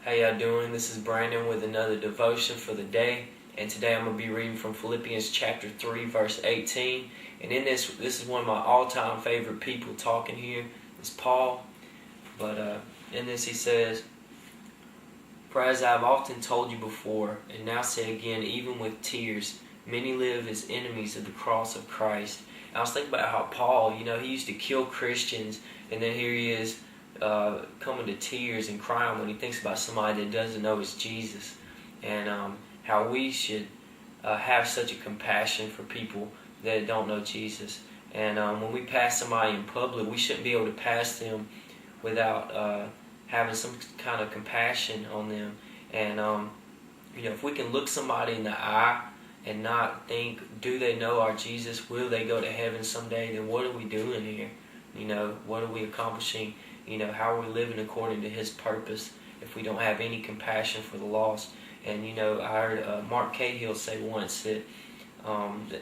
How y'all doing? This is Brandon with another devotion for the day. And today I'm going to be reading from Philippians chapter 3, verse 18. And in this is one of my all-time favorite people talking here. It's Paul. But in this he says, "For as I have often told you before, and now say again, even with tears, many live as enemies of the cross of Christ." And I was thinking about how Paul, he used to kill Christians, and then here he is coming to tears and crying when he thinks about somebody that doesn't know it's Jesus, and how we should have such a compassion for people that don't know Jesus. And when we pass somebody in public, we shouldn't be able to pass them without having some kind of compassion on them. And if we can look somebody in the eye and not think, do they know our Jesus? Will they go to heaven someday? Then what are we doing here? What are we accomplishing? How are we living according to His purpose if we don't have any compassion for the lost? And I heard Mark Cahill say once that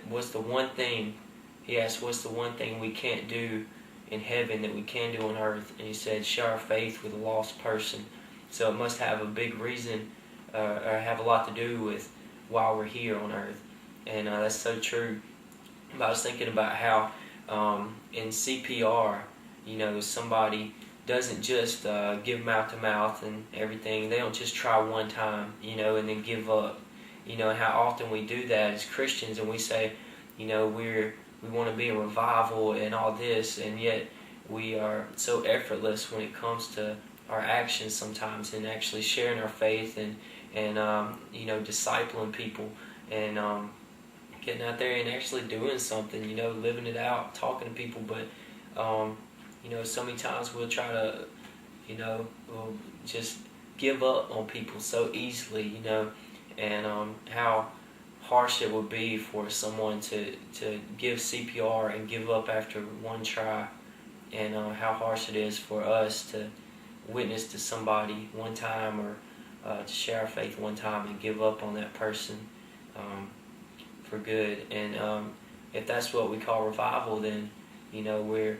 what's the one thing, he asked, what's the one thing we can't do in heaven that we can do on earth? And he said, share our faith with a lost person. So it must have a big reason, or have a lot to do with why we're here on earth. And that's so true. But I was thinking about how in CPR, somebody doesn't just give mouth to mouth and everything. They don't just try one time, and then give up. And how often we do that as Christians, and we say, we want to be a revival and all this, and yet we are so effortless when it comes to our actions sometimes, and actually sharing our faith and discipling people, and getting out there and actually doing something, living it out, talking to people. But so many times we'll try to, we'll just give up on people so easily, and how harsh it would be for someone to give CPR and give up after one try, and how harsh it is for us to witness to somebody one time, or to share our faith one time and give up on that person for good. And if that's what we call revival, then we're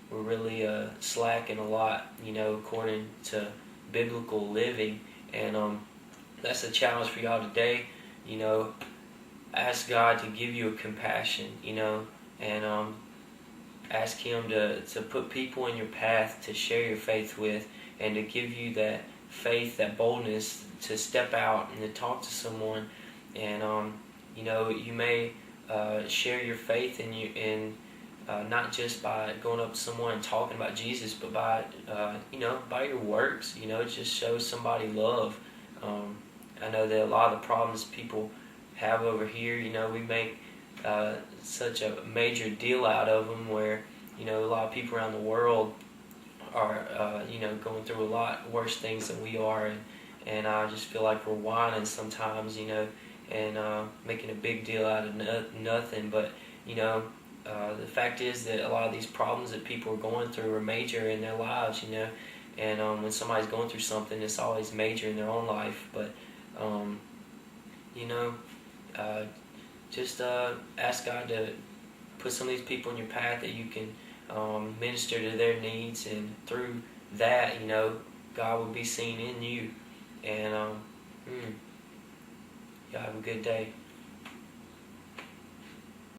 really slacking a lot, according to biblical living. And that's a challenge for y'all today. Ask God to give you a compassion, and ask Him to put people in your path to share your faith with, and to give you that faith, that boldness to step out and to talk to someone. And you may share your faith in not just by going up to someone and talking about Jesus, but by by your works. Just show somebody love. I know that a lot of the problems people have over here, we make such a major deal out of them, where a lot of people around the world are going through a lot worse things than we are, and I just feel like we're whining sometimes, and making a big deal out of nothing. But the fact is that a lot of these problems that people are going through are major in their lives, and when somebody's going through something, it's always major in their own life. But just ask God to put some of these people in your path that you can minister to their needs, and through that, God will be seen in you. And y'all have a good day.